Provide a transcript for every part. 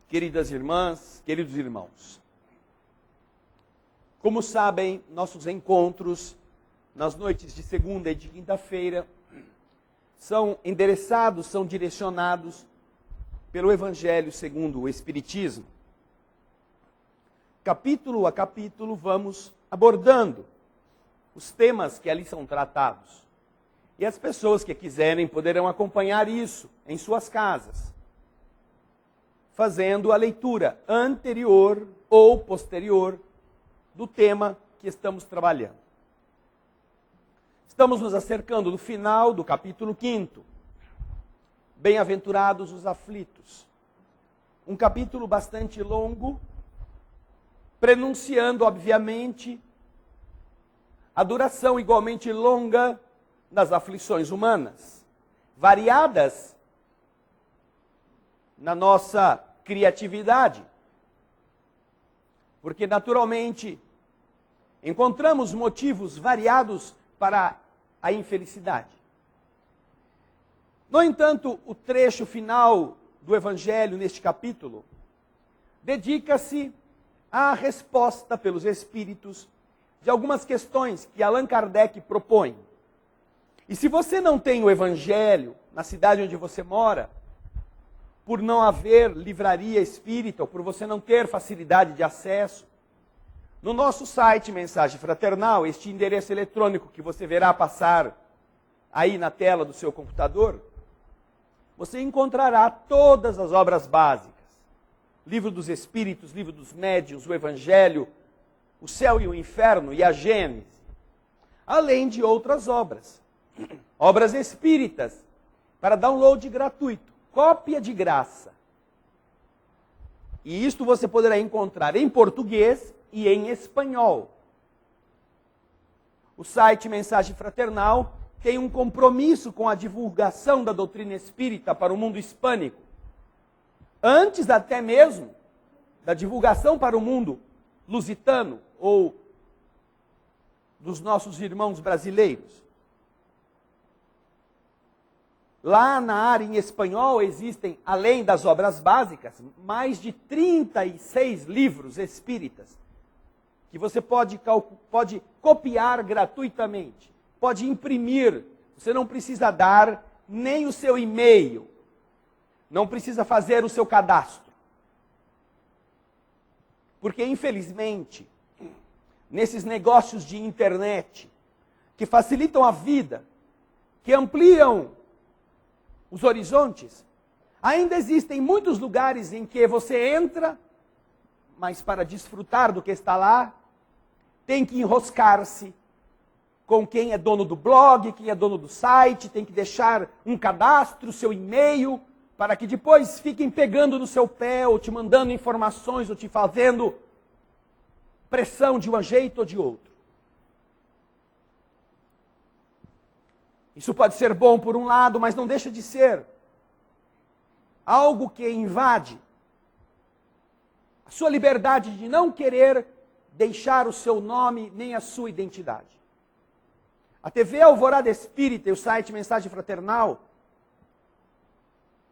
Queridas irmãs, queridos irmãos, como sabem, nossos encontros nas noites de segunda e de quinta-feira são endereçados, são direcionados pelo Evangelho segundo o Espiritismo. Capítulo a capítulo vamos abordando os temas que ali são tratados. E as pessoas que quiserem poderão acompanhar isso em suas casas, fazendo a leitura anterior ou posterior do tema que estamos trabalhando. Estamos nos acercando do final do capítulo 5º. Bem-aventurados os aflitos. Um capítulo bastante longo, prenunciando, obviamente, a duração igualmente longa das aflições humanas, variadas na nossa criatividade. Porque, naturalmente, encontramos motivos variados para a infelicidade. No entanto, o trecho final do Evangelho, neste capítulo, dedica-se à resposta pelos Espíritos de algumas questões que Allan Kardec propõe. E se você não tem o Evangelho na cidade onde você mora, por não haver livraria espírita, ou por você não ter facilidade de acesso, no nosso site Mensagem Fraternal, este endereço eletrônico que você verá passar aí na tela do seu computador, você encontrará todas as obras básicas. Livro dos Espíritos, Livro dos Médiuns, o Evangelho, o Céu e o Inferno e a Gênese. Além de outras obras. Obras espíritas, para download gratuito. Cópia de graça. E isto você poderá encontrar em português e em espanhol. O site Mensagem Fraternal tem um compromisso com a divulgação da doutrina espírita para o mundo hispânico. Antes até mesmo da divulgação para o mundo lusitano ou dos nossos irmãos brasileiros. Lá na área em espanhol existem, além das obras básicas, mais de 36 livros espíritas que você pode copiar gratuitamente, pode imprimir. Você não precisa dar nem o seu e-mail, não precisa fazer o seu cadastro. Porque, infelizmente, nesses negócios de internet, que facilitam a vida, que ampliam os horizontes, ainda existem muitos lugares em que você entra, mas para desfrutar do que está lá, tem que enroscar-se com quem é dono do blog, quem é dono do site, tem que deixar um cadastro, seu e-mail, para que depois fiquem pegando no seu pé, ou te mandando informações, ou te fazendo pressão de um jeito ou de outro. Isso pode ser bom por um lado, mas não deixa de ser algo que invade a sua liberdade de não querer deixar o seu nome nem a sua identidade. A TV Alvorada Espírita e o site Mensagem Fraternal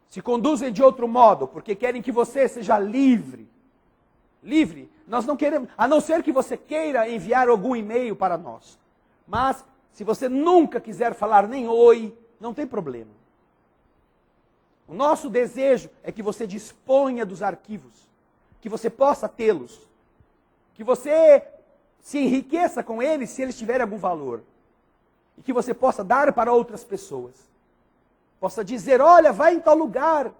se conduzem de outro modo, porque querem que você seja livre. Livre, nós não queremos, a não ser que você queira enviar algum e-mail para nós. Mas, se você nunca quiser falar nem oi, não tem problema. O nosso desejo é que você disponha dos arquivos, que você possa tê-los, que você se enriqueça com eles se eles tiverem algum valor, e que você possa dar para outras pessoas. Possa dizer, olha, vai em tal lugar,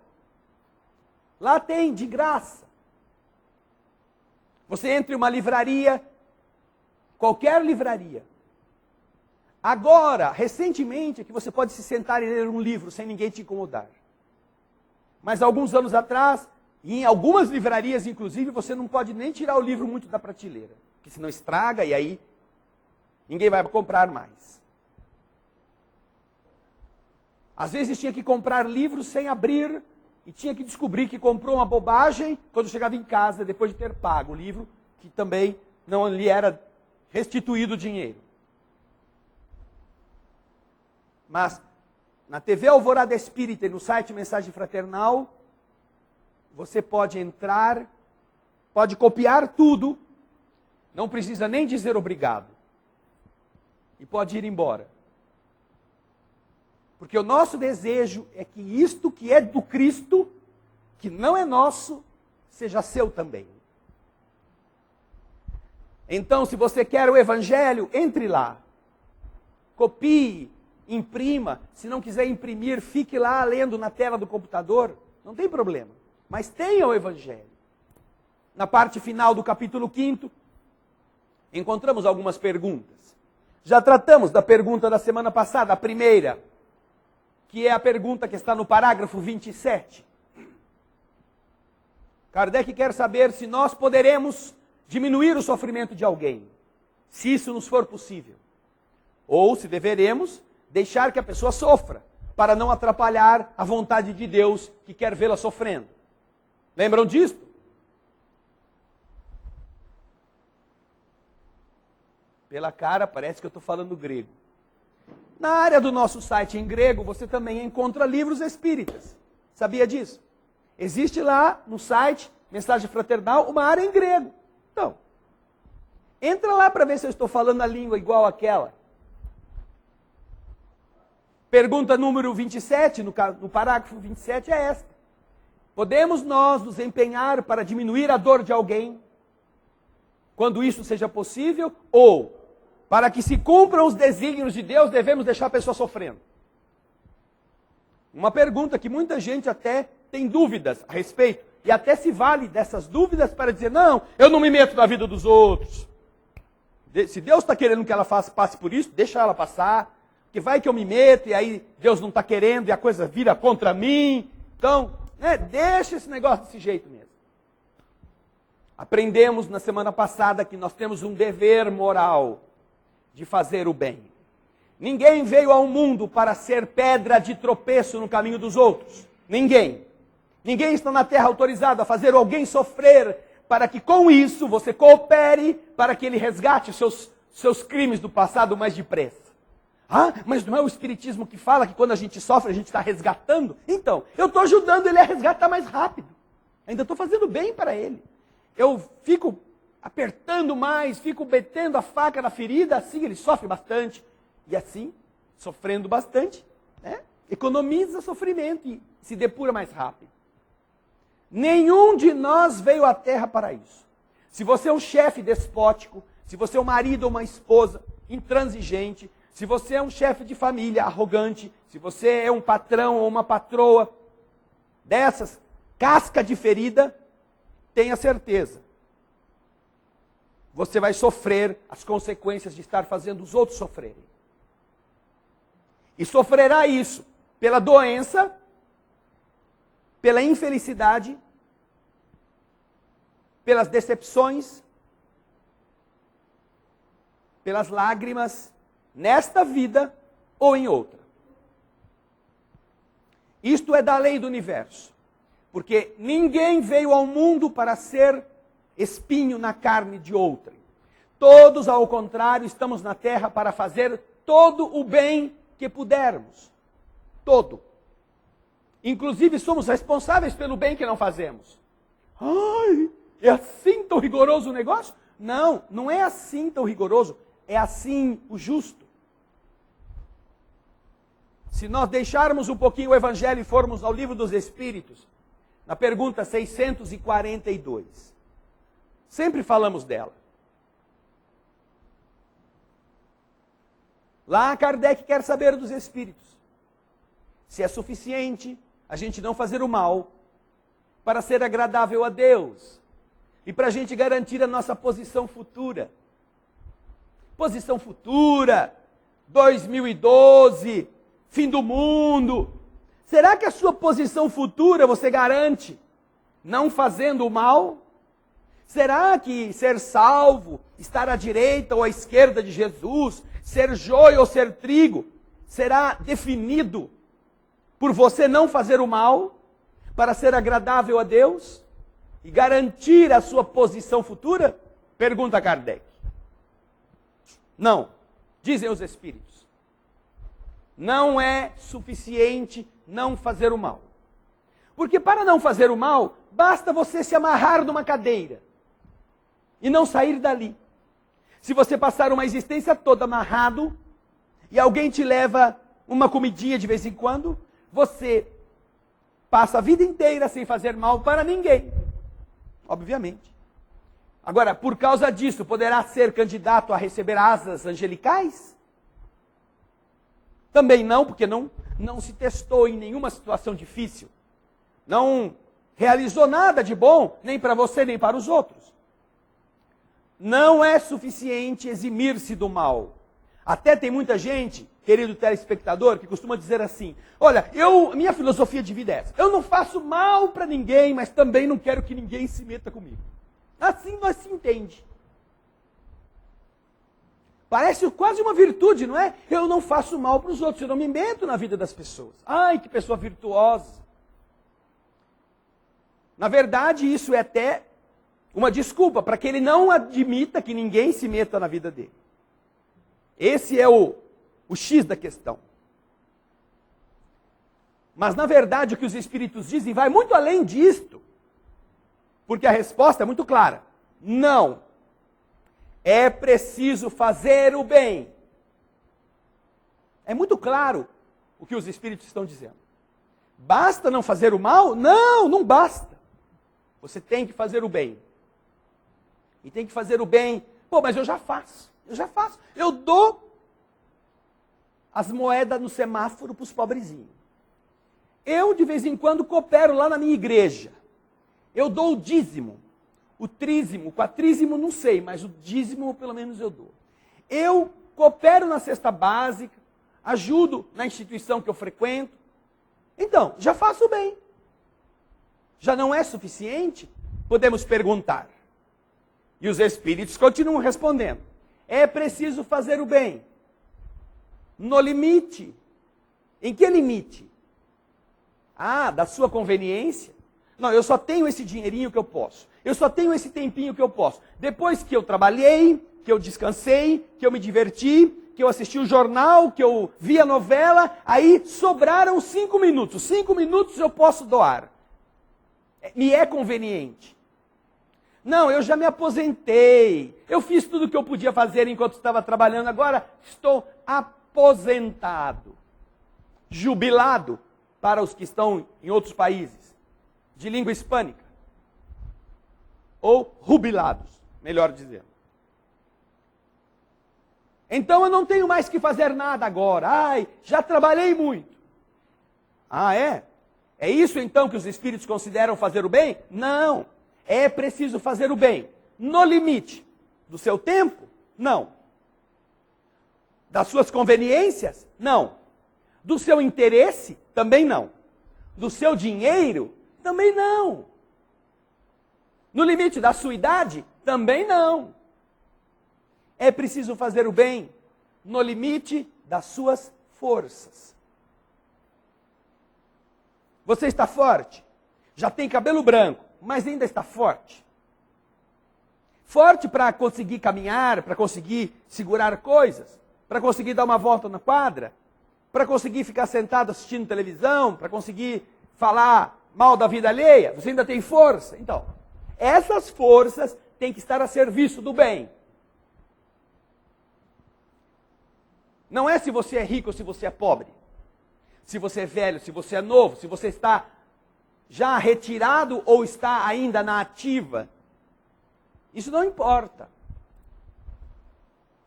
lá tem de graça. Você entra em uma livraria, qualquer livraria. Agora, recentemente, é que você pode se sentar e ler um livro sem ninguém te incomodar. Mas alguns anos atrás, e em algumas livrarias, inclusive, você não pode nem tirar o livro muito da prateleira, porque senão estraga e aí ninguém vai comprar mais. Às vezes tinha que comprar livros sem abrir e tinha que descobrir que comprou uma bobagem quando chegava em casa, depois de ter pago o livro, que também não lhe era restituído o dinheiro. Mas na TV Alvorada Espírita e no site Mensagem Fraternal, você pode entrar, pode copiar tudo, não precisa nem dizer obrigado. E pode ir embora. Porque o nosso desejo é que isto que é do Cristo, que não é nosso, seja seu também. Então, se você quer o Evangelho, entre lá. Copie, imprima. Se não quiser imprimir, fique lá lendo na tela do computador. Não tem problema. Mas tenha o Evangelho. Na parte final do capítulo 5, encontramos algumas perguntas. Já tratamos da pergunta da semana passada, a primeira, que é a pergunta que está no parágrafo 27. Kardec quer saber se nós poderemos diminuir o sofrimento de alguém, se isso nos for possível. Ou se deveremos deixar que a pessoa sofra, para não atrapalhar a vontade de Deus que quer vê-la sofrendo. Lembram disso? Pela cara, parece que eu estou falando grego. Na área do nosso site em grego, você também encontra livros espíritas. Sabia disso? Existe lá no site, Mensagem Fraternal, uma área em grego. Então, entra lá para ver se eu estou falando a língua igual àquela. Pergunta número 27, no parágrafo 27, é esta. Podemos nós nos empenhar para diminuir a dor de alguém, quando isso seja possível, ou, para que se cumpram os desígnios de Deus, devemos deixar a pessoa sofrendo? Uma pergunta que muita gente até tem dúvidas a respeito, e até se vale dessas dúvidas para dizer, não, eu não me meto na vida dos outros. Se Deus está querendo que ela passe por isso, deixa ela passar, que vai que eu me meto, e aí Deus não está querendo, e a coisa vira contra mim. Então, deixa esse negócio desse jeito mesmo. Aprendemos na semana passada que nós temos um dever moral de fazer o bem. Ninguém veio ao mundo para ser pedra de tropeço no caminho dos outros. Ninguém. Ninguém está na terra autorizado a fazer alguém sofrer para que com isso você coopere para que ele resgate os seus crimes do passado mais depressa. Ah, mas não é o Espiritismo que fala que quando a gente sofre a gente está resgatando? Então, eu estou ajudando ele a resgatar mais rápido. Ainda estou fazendo bem para ele. Eu fico apertando mais, fico metendo a faca na ferida, assim ele sofre bastante. E assim, sofrendo bastante, economiza sofrimento e se depura mais rápido. Nenhum de nós veio à Terra para isso. Se você é um chefe despótico, se você é um marido ou uma esposa intransigente, se você é um chefe de família arrogante, se você é um patrão ou uma patroa dessas, casca de ferida, tenha certeza. Você vai sofrer as consequências de estar fazendo os outros sofrerem. E sofrerá isso pela doença, pela infelicidade, pelas decepções, pelas lágrimas, nesta vida ou em outra. Isto é da lei do universo. Porque ninguém veio ao mundo para ser espinho na carne de outrem. Todos, ao contrário, estamos na terra para fazer todo o bem que pudermos. Todo. Inclusive, somos responsáveis pelo bem que não fazemos. Ai, é assim tão rigoroso o negócio? Não, não é assim tão rigoroso. É assim o justo. Se nós deixarmos um pouquinho o Evangelho e formos ao Livro dos Espíritos, na pergunta 642, sempre falamos dela. Lá Kardec quer saber dos Espíritos. Se é suficiente a gente não fazer o mal para ser agradável a Deus e para a gente garantir a nossa posição futura. Posição futura, 2012, fim do mundo. Será que a sua posição futura você garante não fazendo o mal? Será que ser salvo, estar à direita ou à esquerda de Jesus, ser joio ou ser trigo, será definido por você não fazer o mal para ser agradável a Deus e garantir a sua posição futura? Pergunta Kardec. Não, dizem os Espíritos. Não é suficiente não fazer o mal. Porque para não fazer o mal, basta você se amarrar numa cadeira e não sair dali. Se você passar uma existência toda amarrado e alguém te leva uma comidinha de vez em quando, você passa a vida inteira sem fazer mal para ninguém. Obviamente. Agora, por causa disso, poderá ser candidato a receber asas angelicais? Também não, porque não se testou em nenhuma situação difícil. Não realizou nada de bom, nem para você, nem para os outros. Não é suficiente eximir-se do mal. Até tem muita gente, querido telespectador, que costuma dizer assim: olha, minha filosofia de vida é essa. Eu não faço mal para ninguém, mas também não quero que ninguém se meta comigo. Assim nós se entende. Parece quase uma virtude, não é? Eu não faço mal para os outros, eu não me meto na vida das pessoas. Ai, que pessoa virtuosa. Na verdade, isso é até uma desculpa para que ele não admita que ninguém se meta na vida dele. Esse é o X da questão. Mas, na verdade, o que os Espíritos dizem vai muito além disto. Porque a resposta é muito clara. Não. É preciso fazer o bem. É muito claro o que os Espíritos estão dizendo. Basta não fazer o mal? Não, não basta. Você tem que fazer o bem. E tem que fazer o bem. Pô, mas eu já faço. Eu dou as moedas no semáforo para os pobrezinhos. Eu, de vez em quando, coopero lá na minha igreja. Eu dou o dízimo. O trízimo, o quatrízimo, não sei, mas o dízimo, pelo menos, eu dou. Eu coopero na cesta básica, ajudo na instituição que eu frequento. Então, já faço bem. Já não é suficiente? Podemos perguntar. E os Espíritos continuam respondendo. É preciso fazer o bem. No limite. Em que limite? Ah, da sua conveniência? Não, eu só tenho esse dinheirinho que eu posso. Eu só tenho esse tempinho que eu posso. Depois que eu trabalhei, que eu descansei, que eu me diverti, que eu assisti o jornal, que eu vi a novela, aí sobraram 5 minutos. 5 minutos eu posso doar. Me é conveniente. Não, eu já me aposentei. Eu fiz tudo o que eu podia fazer enquanto estava trabalhando. Agora estou aposentado. Jubilado para os que estão em outros países de língua hispânica. Ou rubilados, melhor dizendo. Então eu não tenho mais que fazer nada agora. Ai, já trabalhei muito. Ah, é? É isso então que os Espíritos consideram fazer o bem? Não. É preciso fazer o bem. No limite do seu tempo? Não. Das suas conveniências? Não. Do seu interesse? Também não. Do seu dinheiro? Também não. No limite da sua idade? Também não. É preciso fazer o bem no limite das suas forças. Você está forte? Já tem cabelo branco, mas ainda está forte? Forte para conseguir caminhar, para conseguir segurar coisas, para conseguir dar uma volta na quadra, para conseguir ficar sentado assistindo televisão, para conseguir falar mal da vida alheia? Você ainda tem força? Então, essas forças têm que estar a serviço do bem. Não é se você é rico ou se você é pobre. Se você é velho, se você é novo, se você está já retirado ou está ainda na ativa. Isso não importa.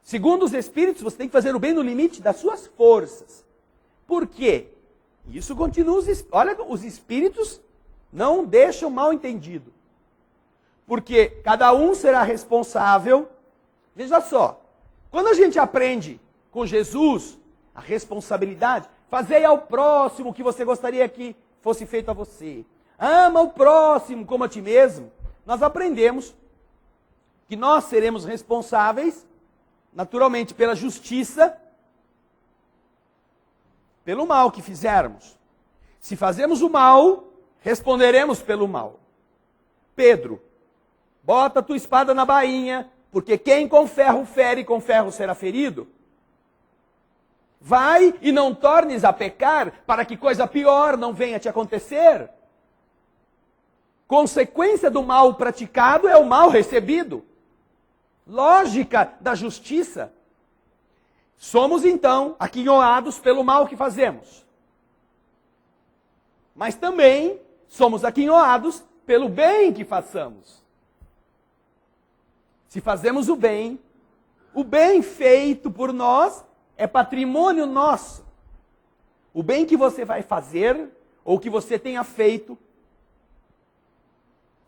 Segundo os Espíritos, você tem que fazer o bem no limite das suas forças. Por quê? Isso continua. Olha, os Espíritos não deixam mal entendido. Porque cada um será responsável. Veja só, quando a gente aprende com Jesus a responsabilidade, fazei ao próximo o que você gostaria que fosse feito a você. Ama o próximo como a ti mesmo. Nós aprendemos que nós seremos responsáveis, naturalmente, pela justiça, pelo mal que fizermos. Se fazemos o mal, responderemos pelo mal. Pedro, bota a tua espada na bainha, porque quem com ferro fere, com ferro será ferido. Vai e não tornes a pecar, para que coisa pior não venha te acontecer. consequência do mal praticado é o mal recebido. Lógica da justiça. Somos então aquinhoados pelo mal que fazemos. Mas também somos aquinhoados pelo bem que façamos. Se fazemos o bem feito por nós é patrimônio nosso. O bem que você vai fazer, ou que você tenha feito,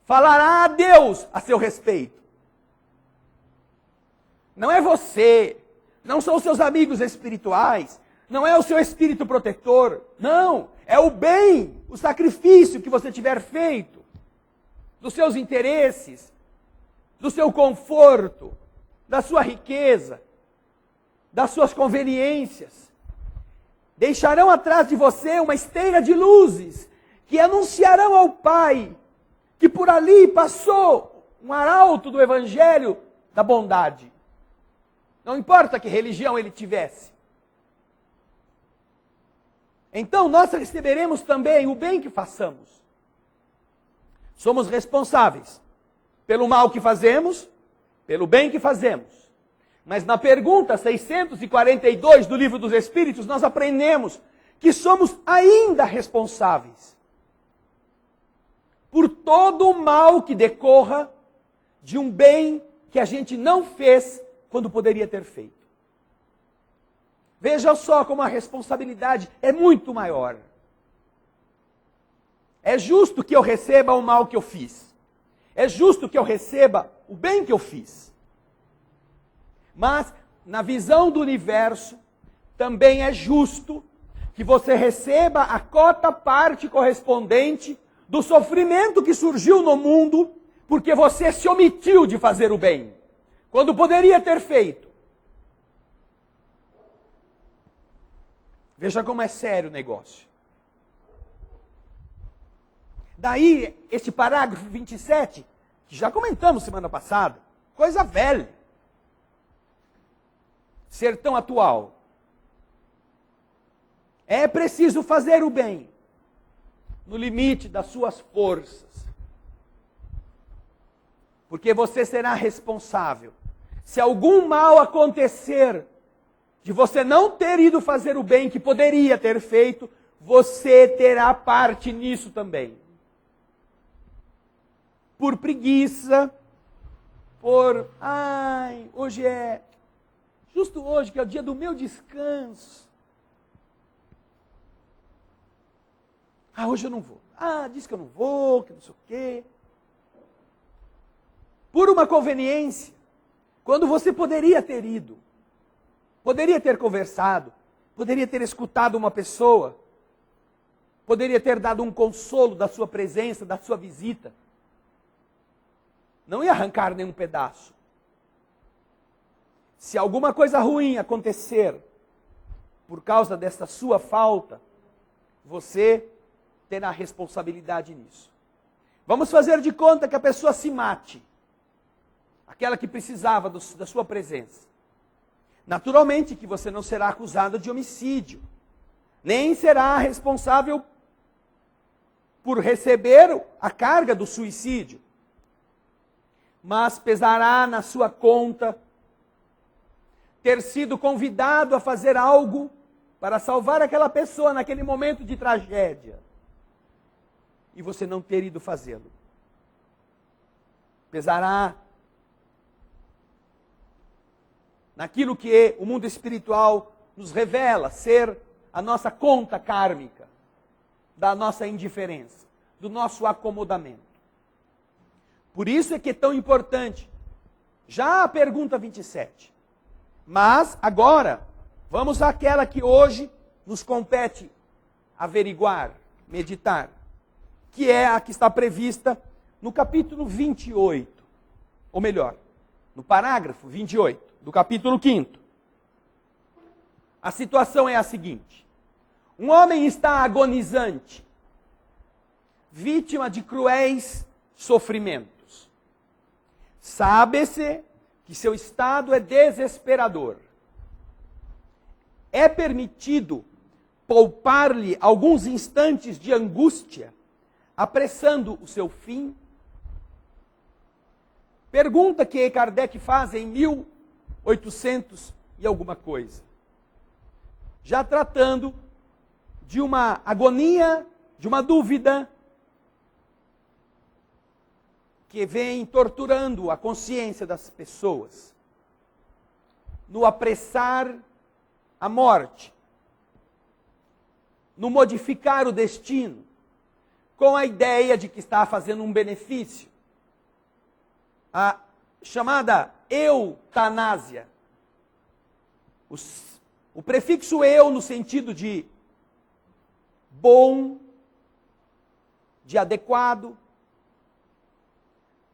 falará a Deus a seu respeito. Não é você, não são os seus amigos espirituais, não é o seu espírito protetor, não, é o bem, o sacrifício que você tiver feito, dos seus interesses, do seu conforto, da sua riqueza, das suas conveniências. Deixarão atrás de você uma esteira de luzes que anunciarão ao Pai que por ali passou um arauto do Evangelho da bondade. Não importa que religião ele tivesse. Então nós receberemos também o bem que façamos. Somos responsáveis pelo mal que fazemos, pelo bem que fazemos. Mas na pergunta 642 do Livro dos Espíritos, nós aprendemos que somos ainda responsáveis por todo o mal que decorra de um bem que a gente não fez quando poderia ter feito. Veja só como a responsabilidade é muito maior. É justo que eu receba o mal que eu fiz. É justo que eu receba o bem que eu fiz. Mas, na visão do universo, também é justo que você receba a cota parte correspondente do sofrimento que surgiu no mundo porque você se omitiu de fazer o bem, quando poderia ter feito. Veja como é sério o negócio. Daí, este parágrafo 27, que já comentamos semana passada, coisa velha. Ser tão atual. É preciso fazer o bem, no limite das suas forças. Porque você será responsável. Se algum mal acontecer, de você não ter ido fazer o bem que poderia ter feito, você terá parte nisso também. Por preguiça, hoje é... Justo hoje, que é o dia do meu descanso. Hoje eu não vou. Diz que eu não vou, que não sei o quê. Por uma conveniência, quando você poderia ter ido, poderia ter conversado, poderia ter escutado uma pessoa, poderia ter dado um consolo da sua presença, da sua visita. Não ia arrancar nenhum pedaço. Se alguma coisa ruim acontecer por causa dessa sua falta, você terá responsabilidade nisso. Vamos fazer de conta que a pessoa se mate. Aquela que precisava da sua presença. Naturalmente que você não será acusado de homicídio. Nem será responsável por receber a carga do suicídio. Mas pesará na sua conta ter sido convidado a fazer algo para salvar aquela pessoa naquele momento de tragédia. E você não ter ido fazê-lo. Pesará naquilo que o mundo espiritual nos revela ser a nossa conta kármica, da nossa indiferença, do nosso acomodamento. Por isso é que é tão importante, já a pergunta 27. Mas, agora, vamos àquela que hoje nos compete averiguar, meditar, que é a que está prevista no capítulo 28, ou melhor, no parágrafo 28 do capítulo 5. A situação é a seguinte: um homem está agonizante, vítima de cruéis sofrimentos. Sabe-se que seu estado é desesperador. É permitido poupar-lhe alguns instantes de angústia apressando o seu fim? Pergunta que Kardec faz em 1800 e alguma coisa. Já tratando de uma agonia, de uma dúvida que vem torturando a consciência das pessoas. No apressar a morte, no modificar o destino, com a ideia de que está fazendo um benefício. A chamada eutanásia. O prefixo eu no sentido de bom, de adequado,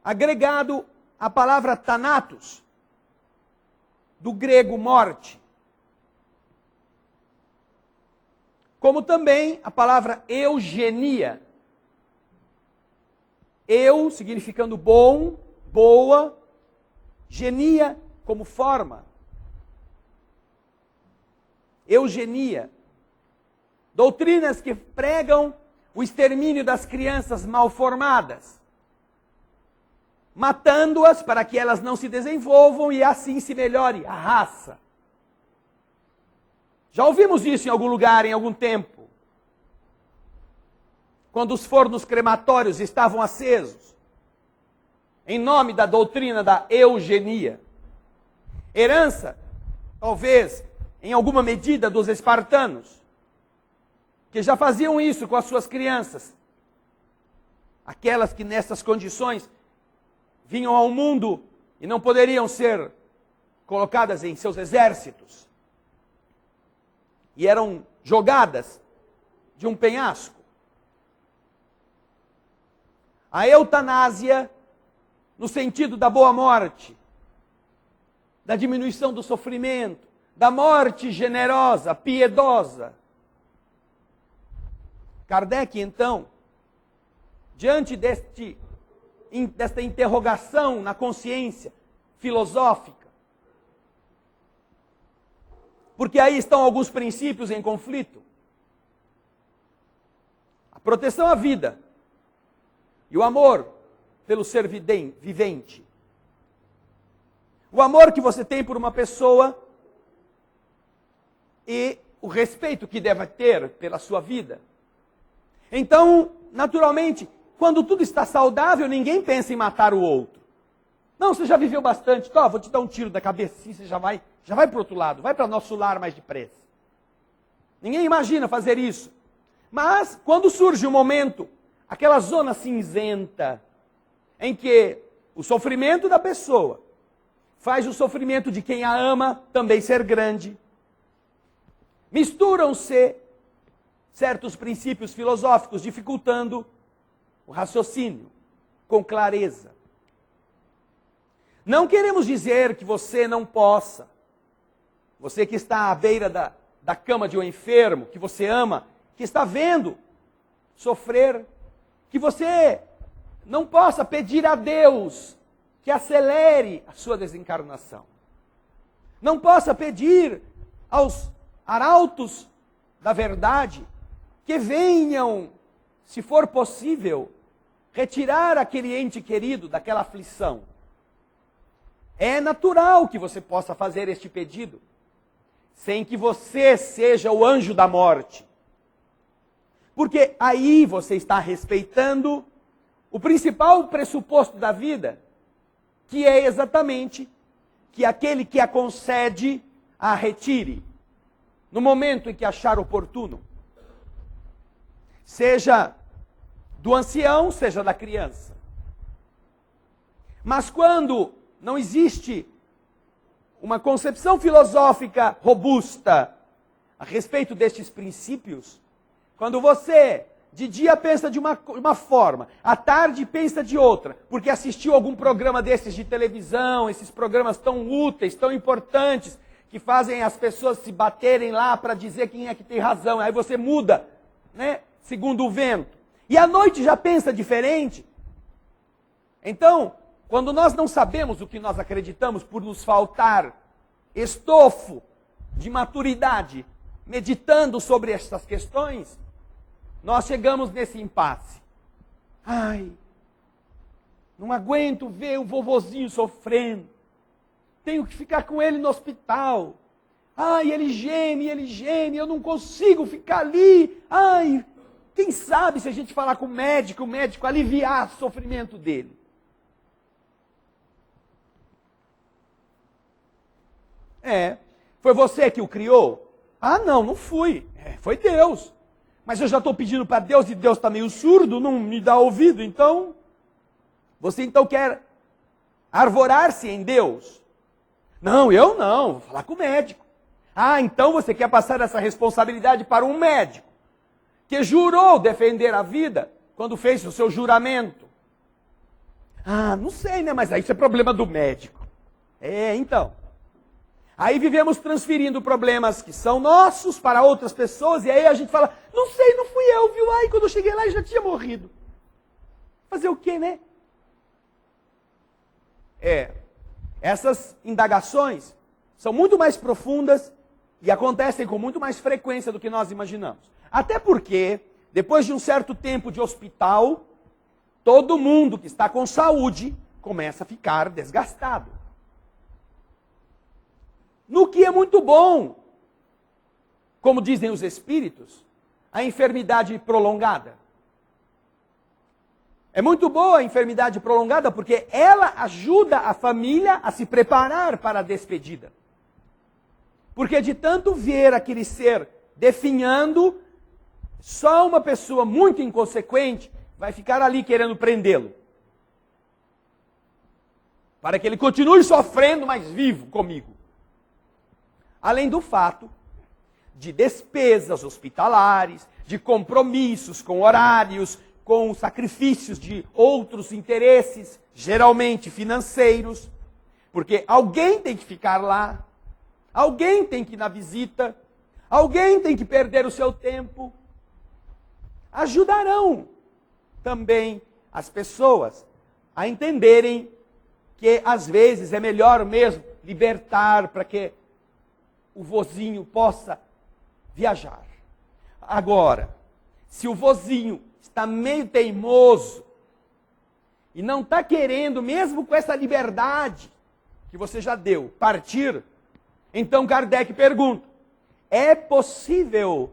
agregado à palavra thanatos, do grego morte. Como também a palavra eugenia. Eu significando bom, boa, genia como forma. Eugenia. Doutrinas que pregam o extermínio das crianças mal formadas, matando-as para que elas não se desenvolvam e assim se melhore a raça. Já ouvimos isso em algum lugar, em algum tempo. Quando os fornos crematórios estavam acesos, em nome da doutrina da eugenia. Herança, talvez, em alguma medida, dos espartanos, que já faziam isso com as suas crianças. Aquelas que nessas condições vinham ao mundo e não poderiam ser colocadas em seus exércitos. E eram jogadas de um penhasco. A eutanásia, no sentido da boa morte, da diminuição do sofrimento, da morte generosa, piedosa. Kardec, então, diante desta interrogação na consciência filosófica, porque aí estão alguns princípios em conflito. A proteção à vida e o amor pelo ser vivente. O amor que você tem por uma pessoa e o respeito que deve ter pela sua vida. Então, naturalmente, quando tudo está saudável, ninguém pensa em matar o outro. Não, você já viveu bastante, então, vou te dar um tiro da cabeça, assim, você já vai para o outro lado, vai para nosso lar mais depressa. Ninguém imagina fazer isso. Mas, quando surge um momento, aquela zona cinzenta, em que o sofrimento da pessoa faz o sofrimento de quem a ama também ser grande, misturam-se certos princípios filosóficos, dificultando o raciocínio com clareza. Não queremos dizer que você não possa, você que está à beira da cama de um enfermo, que você ama, que está vendo sofrer, que você não possa pedir a Deus que acelere a sua desencarnação. Não possa pedir aos arautos da verdade que venham, se for possível, retirar aquele ente querido daquela aflição. É natural que você possa fazer este pedido, sem que você seja o anjo da morte. Porque aí você está respeitando o principal pressuposto da vida, que é exatamente que aquele que a concede, a retire, no momento em que achar oportuno. Seja do ancião, seja da criança. Mas quando não existe uma concepção filosófica robusta a respeito destes princípios, quando você de dia pensa de uma forma, à tarde pensa de outra, porque assistiu algum programa desses de televisão, esses programas tão úteis, tão importantes, que fazem as pessoas se baterem lá para dizer quem é que tem razão, aí você muda, né, segundo o vento. E à noite já pensa diferente. Então, quando nós não sabemos o que nós acreditamos por nos faltar estofo de maturidade, meditando sobre estas questões, nós chegamos nesse impasse. Ai, não aguento ver o vovozinho sofrendo. Tenho que ficar com ele no hospital. Ai, ele geme, eu não consigo ficar ali. Ai, quem sabe se a gente falar com o médico aliviar o sofrimento dele. Foi você que o criou? Ah, não fui. Foi Deus. Mas eu já estou pedindo para Deus e Deus está meio surdo, não me dá ouvido, então... Você então quer arvorar-se em Deus? Não, eu não, vou falar com o médico. Ah, então você quer passar essa responsabilidade para um médico, que jurou defender a vida quando fez o seu juramento. Ah, não sei, né, mas aí isso é problema do médico. Então... Aí vivemos transferindo problemas que são nossos para outras pessoas, e aí a gente fala, não sei, não fui eu, viu? Aí quando eu cheguei lá, ele já tinha morrido. Fazer o quê, né? Essas indagações são muito mais profundas e acontecem com muito mais frequência do que nós imaginamos. Até porque, depois de um certo tempo de hospital, todo mundo que está com saúde começa a ficar desgastado. No que é muito bom, como dizem os espíritos, a enfermidade prolongada. É muito boa a enfermidade prolongada porque ela ajuda a família a se preparar para a despedida. Porque de tanto ver aquele ser definhando, só uma pessoa muito inconsequente vai ficar ali querendo prendê-lo. Para que ele continue sofrendo, mas vivo comigo. Além do fato de despesas hospitalares, de compromissos com horários, com sacrifícios de outros interesses, geralmente financeiros, porque alguém tem que ficar lá, alguém tem que ir na visita, alguém tem que perder o seu tempo. Ajudarão também as pessoas a entenderem que às vezes é melhor mesmo libertar para que o vozinho possa viajar. Agora, se o vozinho está meio teimoso e não está querendo, mesmo com essa liberdade que você já deu, partir, então Kardec pergunta, é possível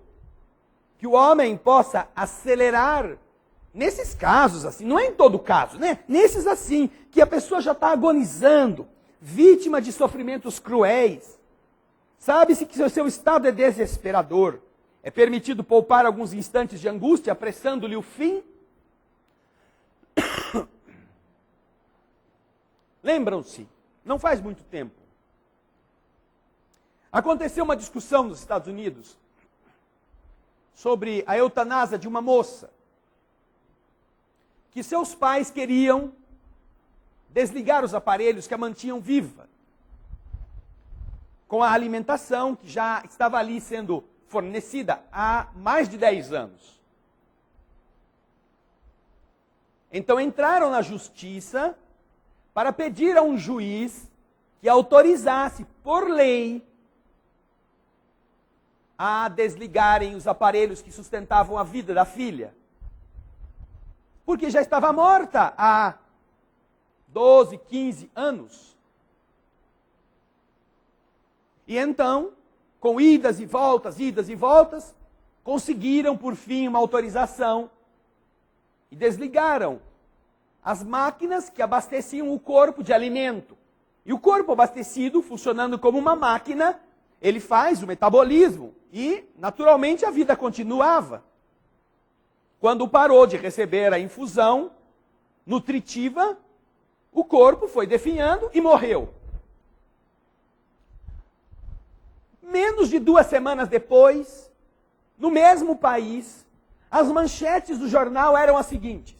que o homem possa acelerar, nesses casos assim, não é em todo caso, né? Nesses assim, que a pessoa já está agonizando, vítima de sofrimentos cruéis, sabe-se que o seu estado é desesperador. É permitido poupar alguns instantes de angústia, apressando-lhe o fim? Lembram-se, não faz muito tempo, aconteceu uma discussão nos Estados Unidos sobre a eutanásia de uma moça, que seus pais queriam desligar os aparelhos que a mantinham viva, com a alimentação que já estava ali sendo fornecida há mais de 10 anos. Então entraram na justiça para pedir a um juiz que autorizasse, por lei, a desligarem os aparelhos que sustentavam a vida da filha. Porque já estava morta há 12, 15 anos. E então, com idas e voltas, conseguiram por fim uma autorização e desligaram as máquinas que abasteciam o corpo de alimento. E o corpo abastecido, funcionando como uma máquina, ele faz o metabolismo e, naturalmente, a vida continuava. Quando parou de receber a infusão nutritiva, o corpo foi definhando e morreu. Menos de 2 semanas depois, no mesmo país, as manchetes do jornal eram as seguintes: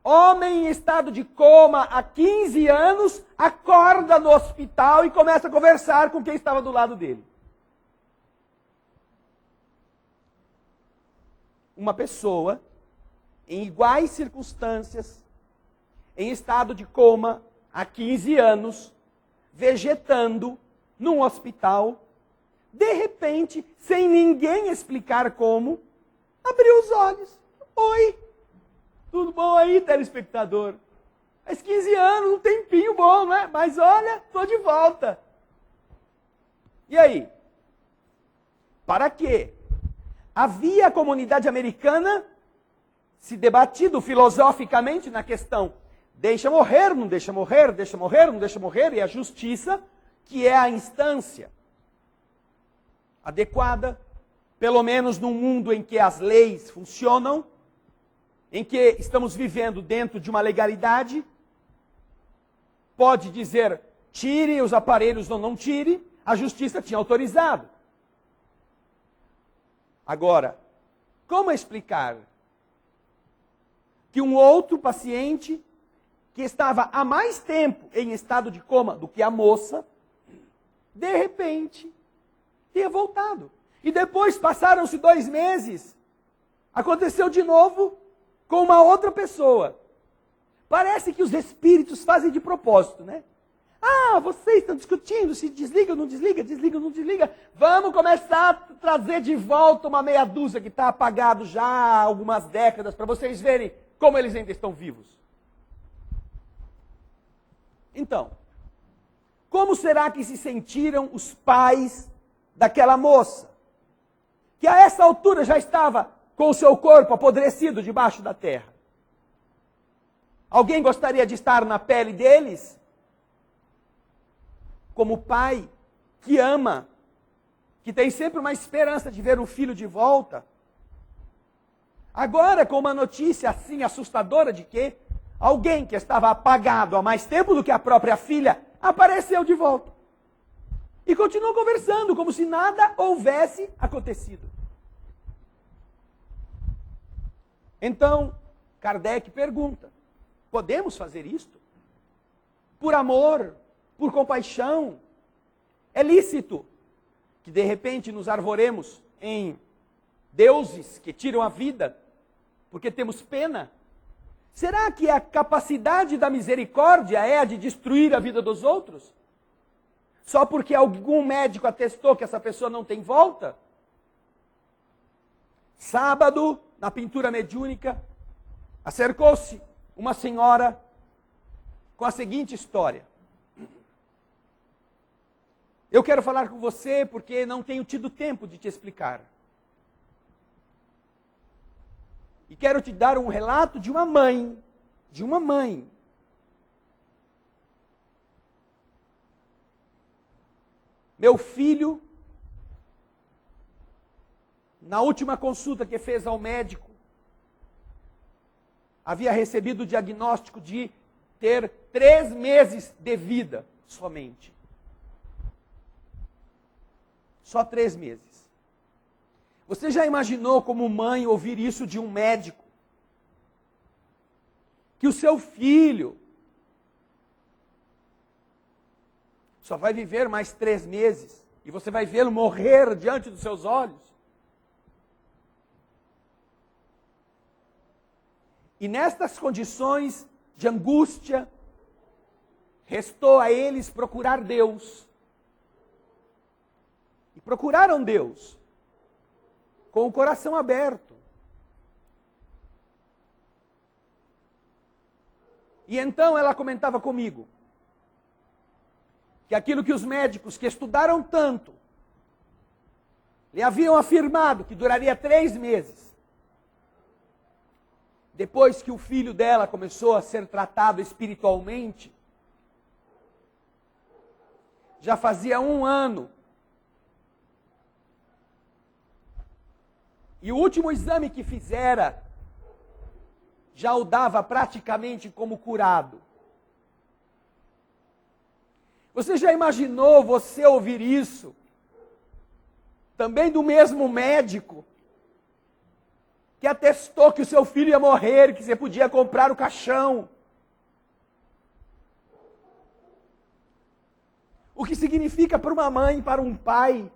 homem em estado de coma há 15 anos acorda no hospital e começa a conversar com quem estava do lado dele. Uma pessoa em iguais circunstâncias, em estado de coma há 15 anos, vegetando num hospital, de repente, sem ninguém explicar como, abriu os olhos. Oi, Tudo bom aí, telespectador? Faz 15 anos, um tempinho bom, né? Mas olha, estou de volta. E aí? Para quê? Havia a comunidade americana se debatido filosoficamente na questão deixa morrer, não deixa morrer, deixa morrer, não deixa morrer, e a justiça, que é a instância adequada, pelo menos num mundo em que as leis funcionam, em que estamos vivendo dentro de uma legalidade, pode dizer, tire os aparelhos ou não tire, a justiça tinha autorizado. Agora, como explicar que um outro paciente que estava há mais tempo em estado de coma do que a moça, de repente, tinha voltado. E depois passaram-se 2 meses, aconteceu de novo com uma outra pessoa. Parece que os espíritos fazem de propósito, né? Ah, vocês estão discutindo se desliga ou não desliga, desliga ou não desliga. Vamos começar a trazer de volta uma meia dúzia que está apagado já há algumas décadas, para vocês verem como eles ainda estão vivos. Então, como será que se sentiram os pais daquela moça, que a essa altura já estava com o seu corpo apodrecido debaixo da terra? Alguém gostaria de estar na pele deles? Como pai que ama, que tem sempre uma esperança de ver o filho de volta. Agora, com uma notícia assim assustadora de que alguém que estava apagado há mais tempo do que a própria filha, apareceu de volta. E continuou conversando, como se nada houvesse acontecido. Então, Kardec pergunta, podemos fazer isto? Por amor, por compaixão? É lícito que de repente nos arvoremos em deuses que tiram a vida, porque temos pena? Será que a capacidade da misericórdia é a de destruir a vida dos outros? Só porque algum médico atestou que essa pessoa não tem volta? Sábado, na pintura mediúnica, acercou-se uma senhora com a seguinte história. Eu quero falar com você porque não tenho tido tempo de te explicar. E quero te dar um relato de uma mãe, Meu filho, na última consulta que fez ao médico, havia recebido o diagnóstico de ter 3 meses de vida somente. Só 3 meses. Você já imaginou como mãe ouvir isso de um médico? Que o seu filho só vai viver mais 3 meses e você vai vê-lo morrer diante dos seus olhos? E nestas condições de angústia, restou a eles procurar Deus. E procuraram Deus com o coração aberto. E então ela comentava comigo que aquilo que os médicos que estudaram tanto lhe haviam afirmado que duraria 3 meses, depois que o filho dela começou a ser tratado espiritualmente, já fazia 1 ano. E o último exame que fizera já o dava praticamente como curado. Você já imaginou você ouvir isso? Também do mesmo médico que atestou que o seu filho ia morrer, que você podia comprar o caixão. O que significa para uma mãe, para um pai?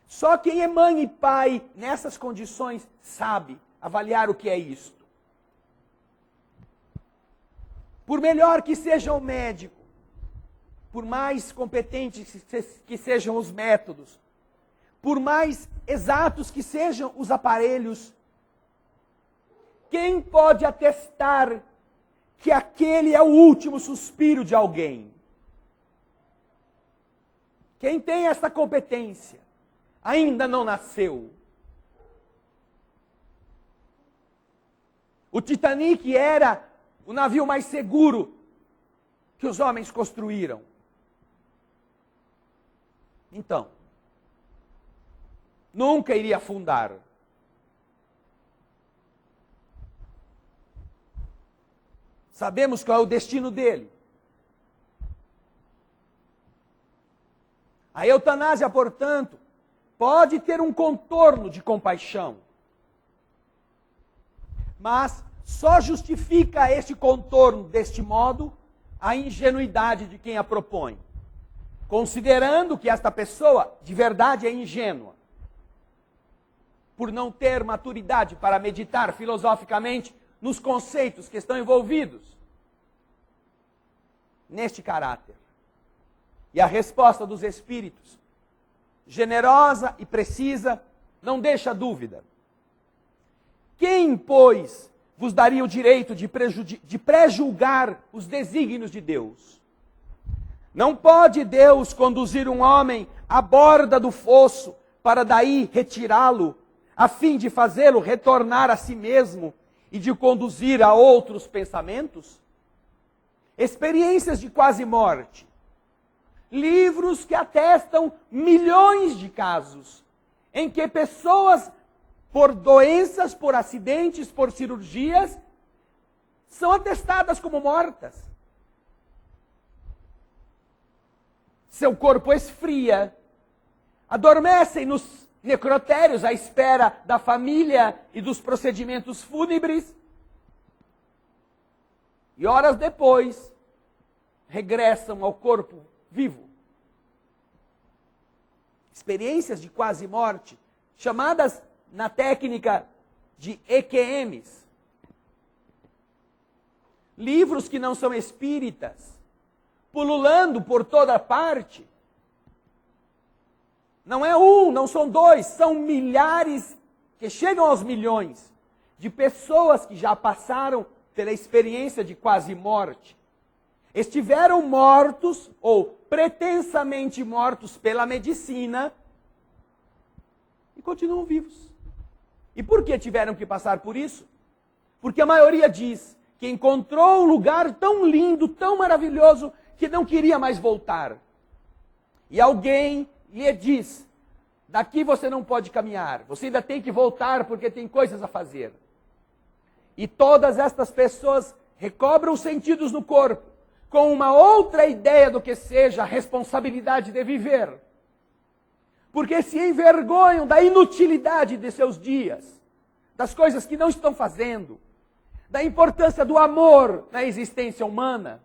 Só quem é mãe e pai nessas condições sabe avaliar o que é isto. Por melhor que seja o médico, por mais competentes que sejam os métodos, por mais exatos que sejam os aparelhos, quem pode atestar que aquele é o último suspiro de alguém? Quem tem essa competência ainda não nasceu. O Titanic era o navio mais seguro que os homens construíram. Então, nunca iria afundar. Sabemos qual é o destino dele. A eutanásia, portanto, pode ter um contorno de compaixão, mas só justifica este contorno deste modo a ingenuidade de quem a propõe, considerando que esta pessoa de verdade é ingênua, por não ter maturidade para meditar filosoficamente nos conceitos que estão envolvidos neste caráter. E a resposta dos Espíritos, generosa e precisa, não deixa dúvida. Quem, pois, vos daria o direito de prejulgar os desígnios de Deus? Não pode Deus conduzir um homem à borda do fosso para daí retirá-lo, a fim de fazê-lo retornar a si mesmo e de conduzir a outros pensamentos? Experiências de quase morte. Livros que atestam milhões de casos em que pessoas, por doenças, por acidentes, por cirurgias, são atestadas como mortas. Seu corpo esfria, adormecem nos necrotérios à espera da família e dos procedimentos fúnebres, e horas depois regressam ao corpo vivo. Experiências de quase morte, chamadas na técnica de EQMs. Livros que não são espíritas, pululando por toda parte. Não é um, não são dois, são milhares, que chegam aos milhões, de pessoas que já passaram pela experiência de quase morte. Estiveram mortos, ou pretensamente mortos pela medicina, e continuam vivos. E por que tiveram que passar por isso? Porque a maioria diz que encontrou um lugar tão lindo, tão maravilhoso, que não queria mais voltar. E alguém lhe diz, daqui você não pode caminhar, você ainda tem que voltar porque tem coisas a fazer. E todas estas pessoas recobram sentidos no corpo, com uma outra ideia do que seja a responsabilidade de viver. Porque se envergonham da inutilidade de seus dias, das coisas que não estão fazendo, da importância do amor na existência humana,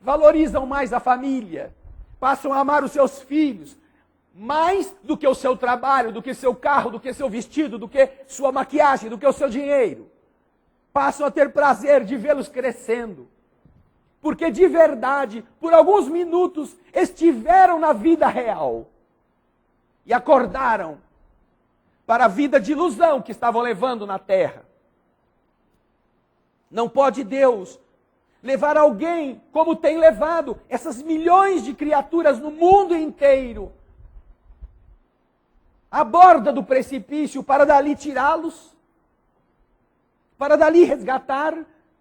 valorizam mais a família, passam a amar os seus filhos, mais do que o seu trabalho, do que seu carro, do que seu vestido, do que sua maquiagem, do que o seu dinheiro. Passam a ter prazer de vê-los crescendo. Porque de verdade, por alguns minutos, estiveram na vida real. E acordaram para a vida de ilusão que estavam levando na terra. Não pode Deus levar alguém como tem levado essas milhões de criaturas no mundo inteiro à borda do precipício para dali tirá-los, para dali resgatar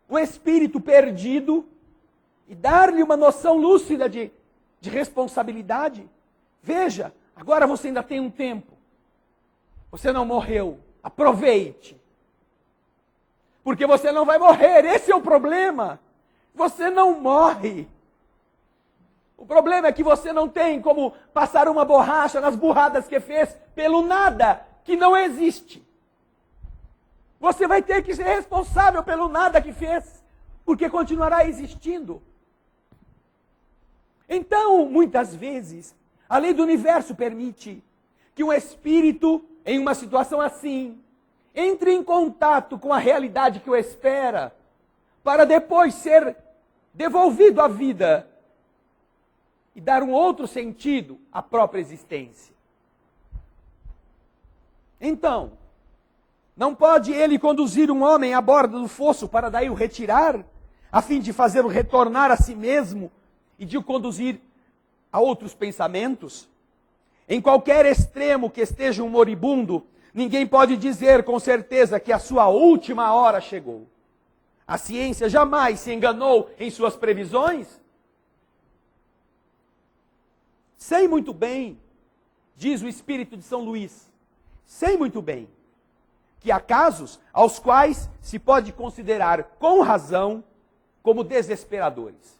o espírito perdido e dar-lhe uma noção lúcida de responsabilidade. Veja, agora você ainda tem um tempo. Você não morreu. Aproveite. Porque você não vai morrer. Esse é o problema. Você não morre. O problema é que você não tem como passar uma borracha nas burradas que fez pelo nada que não existe. Você vai ter que ser responsável pelo nada que fez, porque continuará existindo. Então, muitas vezes, a lei do universo permite que um espírito, em uma situação assim, entre em contato com a realidade que o espera, para depois ser devolvido à vida e dar um outro sentido à própria existência. Então, não pode ele conduzir um homem à borda do fosso para daí o retirar, a fim de fazê-lo retornar a si mesmo e de o conduzir a outros pensamentos? Em qualquer extremo que esteja um moribundo, ninguém pode dizer com certeza que a sua última hora chegou. A ciência jamais se enganou em suas previsões. Sei muito bem, diz o Espírito de São Luís, sei muito bem que há casos aos quais se pode considerar com razão como desesperadores.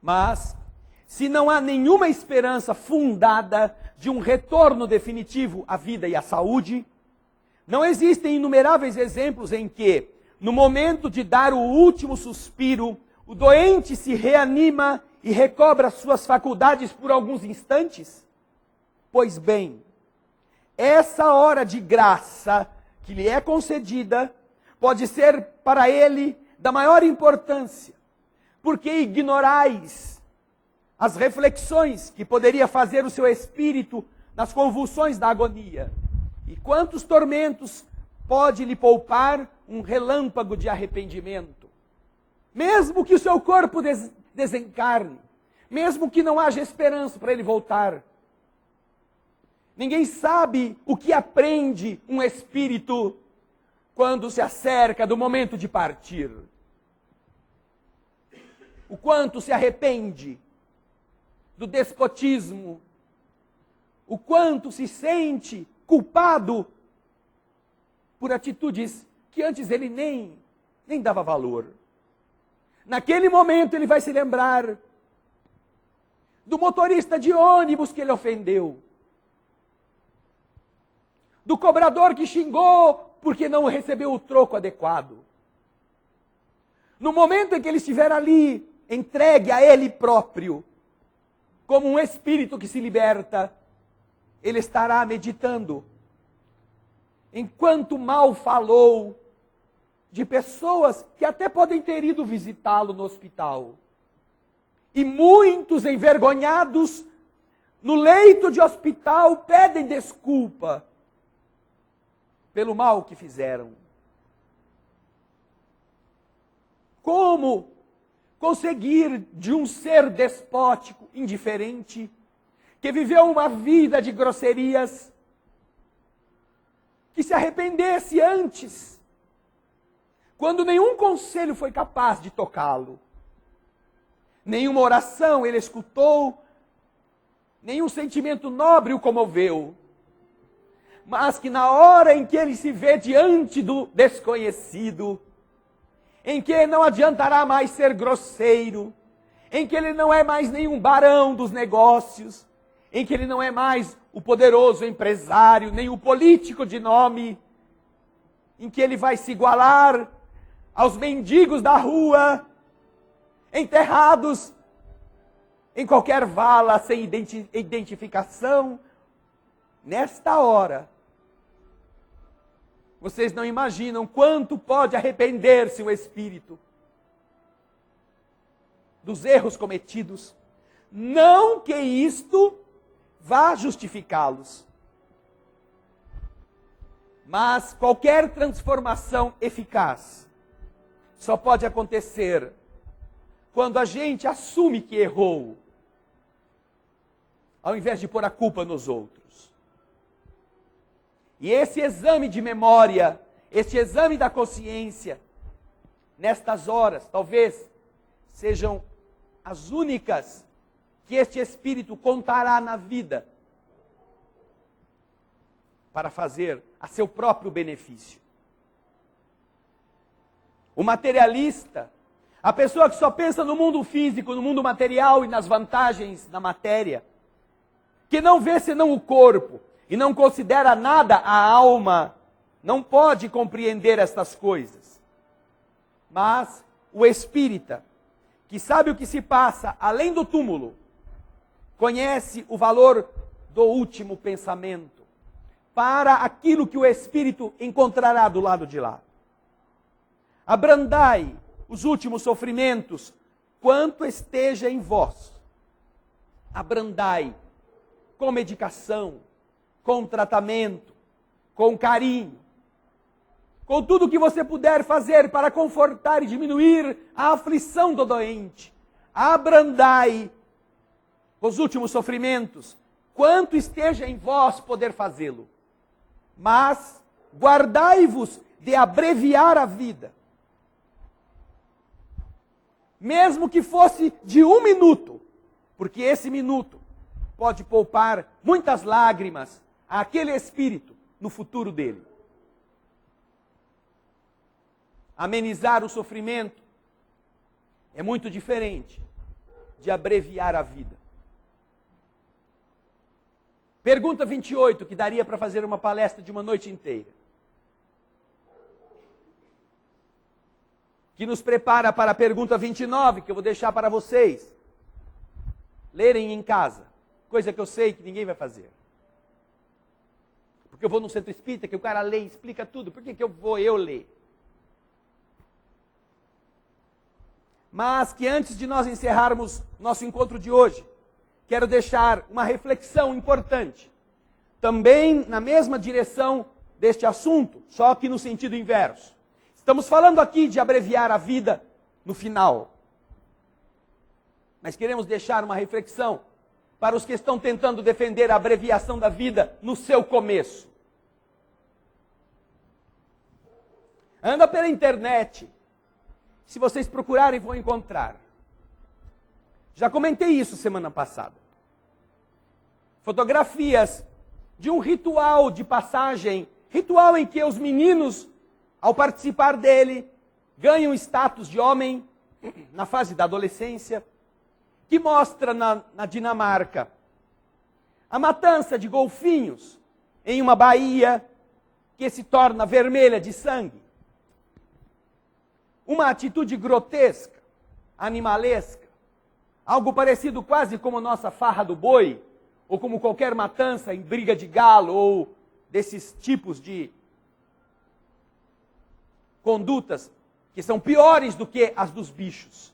Mas, se não há nenhuma esperança fundada de um retorno definitivo à vida e à saúde, não existem inumeráveis exemplos em que, no momento de dar o último suspiro, o doente se reanima e recobra suas faculdades por alguns instantes? Pois bem, essa hora de graça que lhe é concedida pode ser para ele da maior importância, porque ignorais as reflexões que poderia fazer o seu espírito nas convulsões da agonia. E quantos tormentos pode lhe poupar um relâmpago de arrependimento? Mesmo que o seu corpo desencarne, mesmo que não haja esperança para ele voltar. Ninguém sabe o que aprende um espírito quando se acerca do momento de partir. O quanto se arrepende do despotismo, o quanto se sente culpado por atitudes que antes ele nem dava valor. Naquele momento ele vai se lembrar do motorista de ônibus que ele ofendeu, do cobrador que xingou porque não recebeu o troco adequado. No momento em que ele estiver ali, entregue a ele próprio, como um espírito que se liberta, ele estará meditando em quanto mal falou de pessoas que até podem ter ido visitá-lo no hospital. E muitos envergonhados no leito de hospital pedem desculpa pelo mal que fizeram. Como conseguir de um ser despótico, indiferente, que viveu uma vida de grosserias, que se arrependesse antes, quando nenhum conselho foi capaz de tocá-lo, nenhuma oração ele escutou, nenhum sentimento nobre o comoveu, mas que na hora em que ele se vê diante do desconhecido, em que não adiantará mais ser grosseiro, em que ele não é mais nenhum barão dos negócios, em que ele não é mais o poderoso empresário, nem o político de nome, em que ele vai se igualar aos mendigos da rua, enterrados em qualquer vala, sem identificação. Nesta hora, vocês não imaginam quanto pode arrepender-se o espírito dos erros cometidos. Não que isto vá justificá-los, mas qualquer transformação eficaz só pode acontecer quando a gente assume que errou, ao invés de pôr a culpa nos outros. E esse exame de memória, esse exame da consciência, nestas horas, talvez sejam as únicas que este espírito contará na vida para fazer a seu próprio benefício. O materialista, a pessoa que só pensa no mundo físico, no mundo material e nas vantagens da matéria, que não vê senão o corpo e não considera nada a alma, não pode compreender estas coisas. Mas o espírita, que sabe o que se passa além do túmulo, conhece o valor do último pensamento para aquilo que o espírito encontrará do lado de lá. Abrandai os últimos sofrimentos quanto esteja em vós. Abrandai com medicação, com tratamento, com carinho, com tudo que você puder fazer para confortar e diminuir a aflição do doente. Abrandai os últimos sofrimentos, quanto esteja em vós poder fazê-lo. Mas guardai-vos de abreviar a vida. Mesmo que fosse de 1 minuto, porque esse minuto pode poupar muitas lágrimas àquele espírito no futuro dele. Amenizar o sofrimento é muito diferente de abreviar a vida. Pergunta 28, que daria para fazer uma palestra de uma noite inteira. Que nos prepara para a pergunta 29, que eu vou deixar para vocês lerem em casa. Coisa que eu sei que ninguém vai fazer. Porque eu vou num centro espírita, que o cara lê e explica tudo. Por que eu ler? Mas que antes de nós encerrarmos nosso encontro de hoje, quero deixar uma reflexão importante. Também na mesma direção deste assunto, só que no sentido inverso. Estamos falando aqui de abreviar a vida no final. Mas queremos deixar uma reflexão para os que estão tentando defender a abreviação da vida no seu começo. Anda pela internet. Se vocês procurarem, vão encontrar. Já comentei isso semana passada. Fotografias de um ritual de passagem, ritual em que os meninos, ao participar dele, ganham status de homem na fase da adolescência, que mostra na Dinamarca a matança de golfinhos em uma baía que se torna vermelha de sangue. Uma atitude grotesca, animalesca, algo parecido quase como nossa farra do boi, ou como qualquer matança em briga de galo, ou desses tipos de condutas que são piores do que as dos bichos.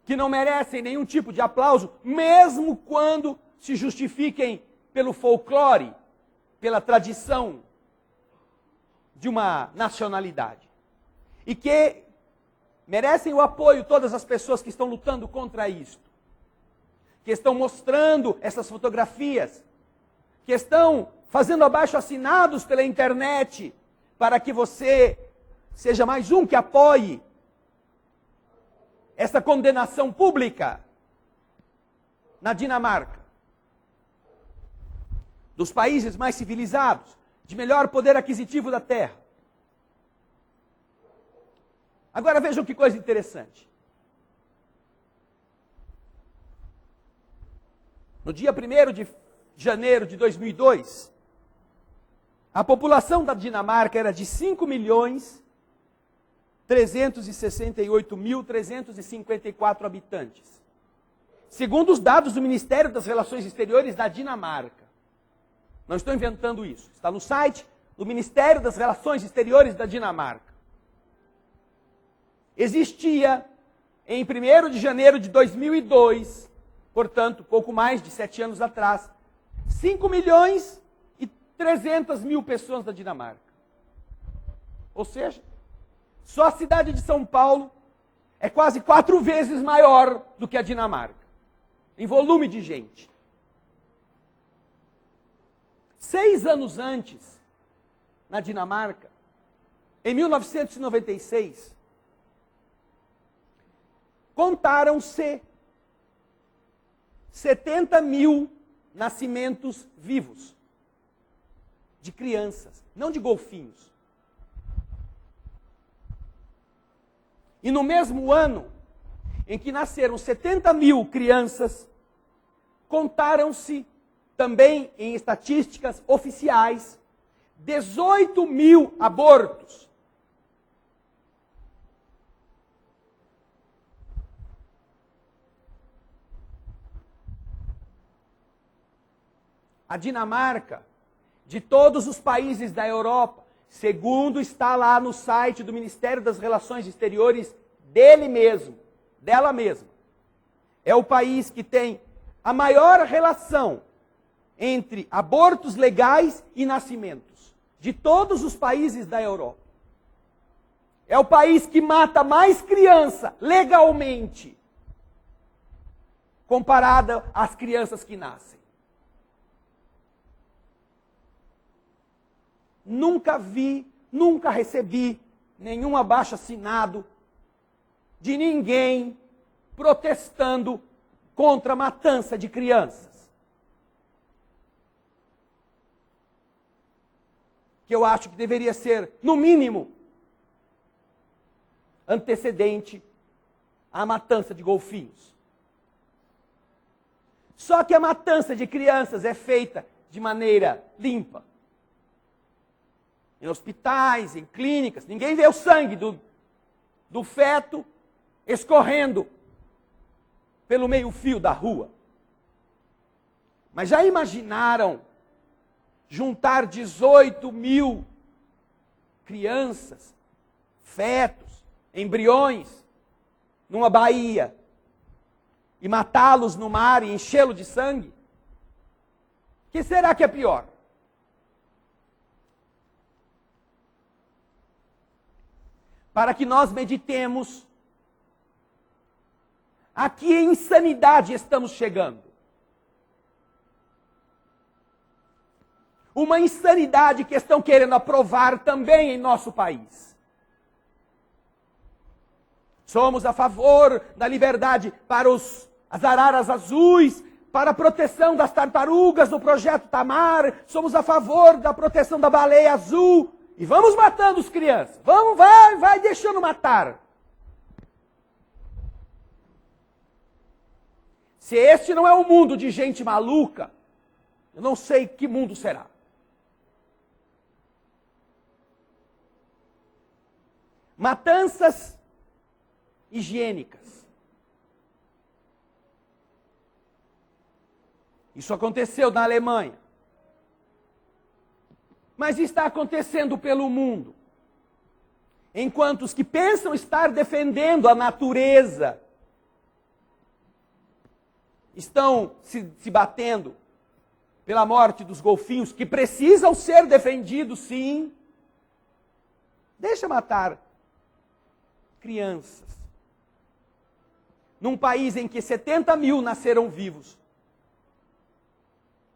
Que não merecem nenhum tipo de aplauso, mesmo quando se justifiquem pelo folclore, pela tradição de uma nacionalidade. E que merecem o apoio todas as pessoas que estão lutando contra isto. Que estão mostrando essas fotografias. Que estão fazendo abaixo-assinados pela internet para que você seja mais um que apoie essa condenação pública na Dinamarca. Dos países mais civilizados, de melhor poder aquisitivo da Terra. Agora vejam que coisa interessante. No dia 1º de janeiro de 2002, a população da Dinamarca era de 5.368.354 habitantes. Segundo os dados do Ministério das Relações Exteriores da Dinamarca. Não estou inventando isso. Está no site do Ministério das Relações Exteriores da Dinamarca. Existia, em 1º de janeiro de 2002, portanto, pouco mais de 7 anos atrás, 5.300.000 pessoas da Dinamarca. Ou seja, só a cidade de São Paulo é quase 4 vezes maior do que a Dinamarca, em volume de gente. 6 anos antes, na Dinamarca, em 1996, contaram-se 70.000 nascimentos vivos de crianças, não de golfinhos. E no mesmo ano em que nasceram 70.000 crianças, contaram-se também em estatísticas oficiais 18.000 abortos. A Dinamarca, de todos os países da Europa, segundo está lá no site do Ministério das Relações Exteriores dele mesmo, dela mesma, é o país que tem a maior relação entre abortos legais e nascimentos de todos os países da Europa. É o país que mata mais criança legalmente, comparada às crianças que nascem. Nunca vi, nunca recebi nenhum abaixo-assinado de ninguém protestando contra a matança de crianças. Que eu acho que deveria ser, no mínimo, antecedente à matança de golfinhos. Só que a matança de crianças é feita de maneira limpa. Em hospitais, em clínicas, ninguém vê o sangue do feto escorrendo pelo meio-fio da rua. Mas já imaginaram juntar 18 mil crianças, fetos, embriões, numa baía e matá-los no mar e enchê-lo de sangue? O que será que é pior? Para que nós meditemos a que insanidade estamos chegando. Uma insanidade que estão querendo aprovar também em nosso país. Somos a favor da liberdade para as araras azuis, para a proteção das tartarugas no projeto Tamar. Somos a favor da proteção da baleia azul. E vamos matando as crianças. Vamos, vai deixando matar. Se este não é um mundo de gente maluca, eu não sei que mundo será. Matanças higiênicas. Isso aconteceu na Alemanha. Mas está acontecendo pelo mundo. Enquanto os que pensam estar defendendo a natureza estão se batendo pela morte dos golfinhos, que precisam ser defendidos, sim. Deixa matar crianças. Num país em que 70 mil nasceram vivos,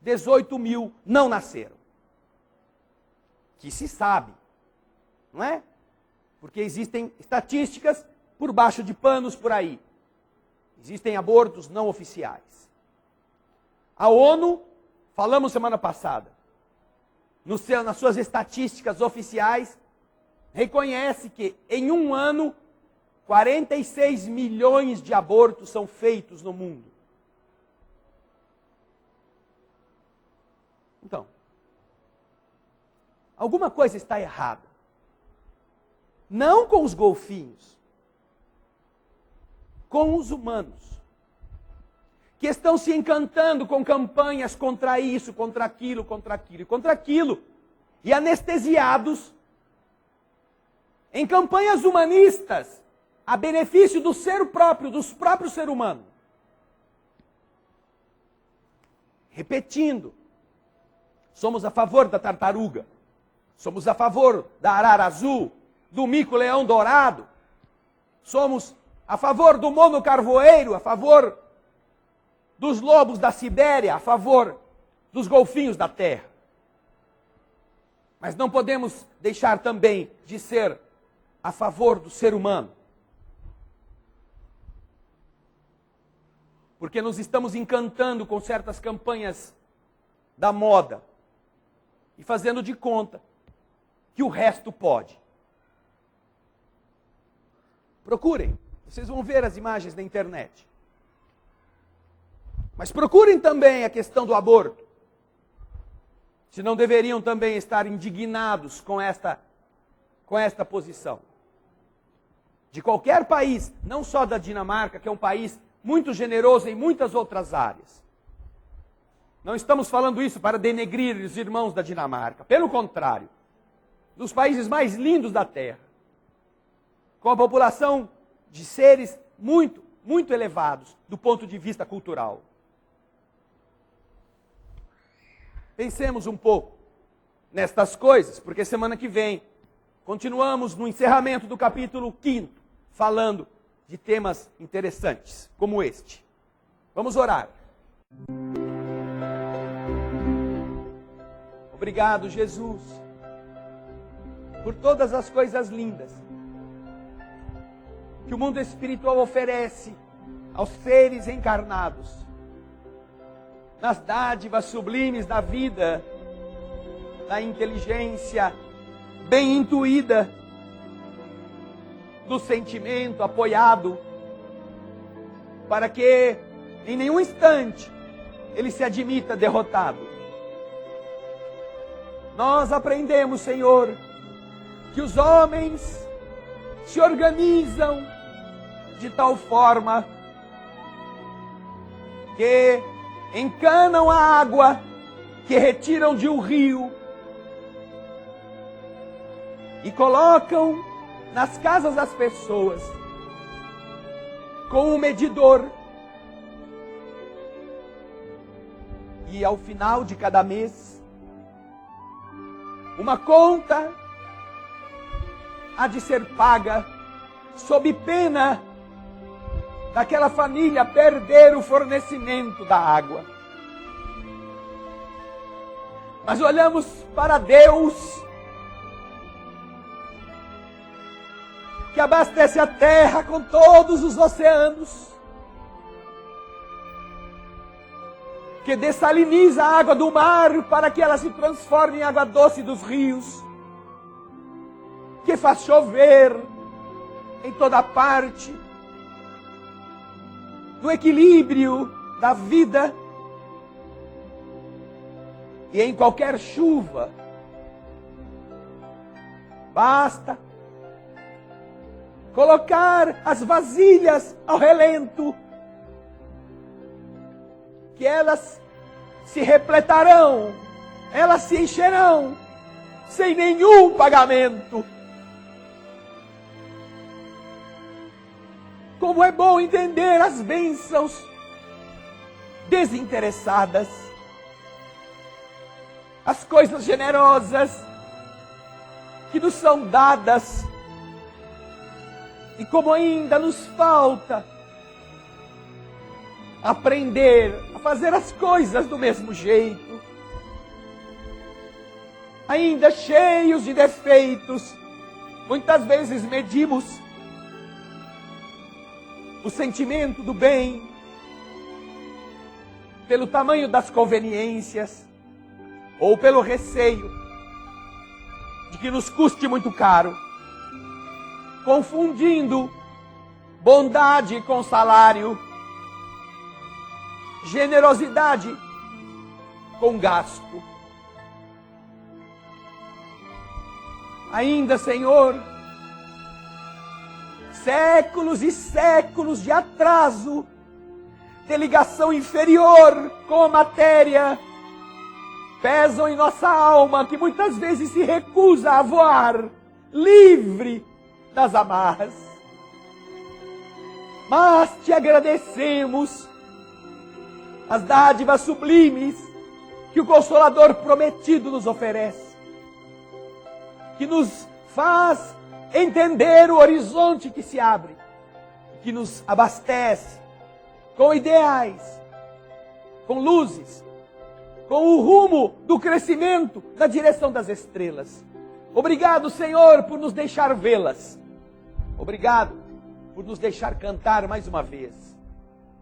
18 mil não nasceram. Que se sabe, não é? Porque existem estatísticas por baixo de panos por aí. Existem abortos não oficiais. A ONU, falamos semana passada, nas suas estatísticas oficiais, reconhece que em um ano, 46 milhões de abortos são feitos no mundo. Então, alguma coisa está errada. Não com os golfinhos, com os humanos, que estão se encantando com campanhas contra isso, contra aquilo, contra aquilo e contra aquilo, e anestesiados em campanhas humanistas a benefício do ser próprio, dos próprios seres humanos. Repetindo, somos a favor da tartaruga, somos a favor da arara azul, do mico-leão dourado, somos a favor do mono-carvoeiro, a favor dos lobos da Sibéria, a favor dos golfinhos da terra. Mas não podemos deixar também de ser a favor do ser humano. Porque nos estamos encantando com certas campanhas da moda e fazendo de conta que o resto pode. Procurem, vocês vão ver as imagens na internet. Mas procurem também a questão do aborto. Se não deveriam também estar indignados com esta posição. De qualquer país, não só da Dinamarca, que é um país muito generoso em muitas outras áreas. Não estamos falando isso para denegrir os irmãos da Dinamarca. Pelo contrário, dos países mais lindos da Terra. Com a população de seres muito, muito elevados do ponto de vista cultural. Pensemos um pouco nestas coisas, porque semana que vem continuamos no encerramento do capítulo 5, falando de temas interessantes, como este. Vamos orar. Obrigado, Jesus, por todas as coisas lindas que o mundo espiritual oferece aos seres encarnados, nas dádivas sublimes da vida, da inteligência bem intuída, do sentimento apoiado, para que em nenhum instante ele se admita derrotado. Nós aprendemos, Senhor, que os homens se organizam de tal forma que encanam a água que retiram de um rio e colocam nas casas das pessoas com um medidor. E ao final de cada mês, uma conta há de ser paga, sob pena daquela família perder o fornecimento da água. Mas olhamos para Deus, que abastece a terra com todos os oceanos, que dessaliniza a água do mar para que ela se transforme em água doce dos rios, que faz chover em toda parte, no equilíbrio da vida, e em qualquer chuva, basta colocar as vasilhas ao relento, que elas se repletarão, elas se encherão, sem nenhum pagamento. Como é bom entender as bênçãos desinteressadas, as coisas generosas que nos são dadas, e como ainda nos falta aprender a fazer as coisas do mesmo jeito, ainda cheios de defeitos, muitas vezes medimos o sentimento do bem pelo tamanho das conveniências ou pelo receio de que nos custe muito caro, confundindo bondade com salário, generosidade com gasto. Ainda, Senhor, séculos e séculos de atraso, de ligação inferior com a matéria, pesam em nossa alma, que muitas vezes se recusa a voar livre das amarras. Mas te agradecemos as dádivas sublimes que o Consolador prometido nos oferece, que nos faz entender o horizonte que se abre, que nos abastece com ideais, com luzes, com o rumo do crescimento na direção das estrelas. Obrigado, Senhor, por nos deixar vê-las. Obrigado por nos deixar cantar mais uma vez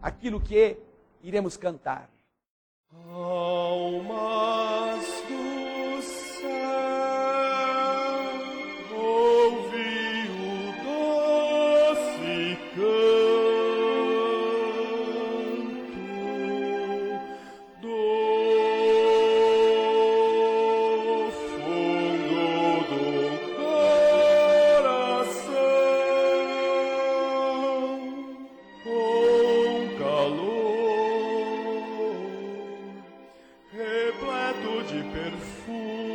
aquilo que iremos cantar. Almas do céu, ouvi o doce canto do fundo do coração, com calor repleto de perfume.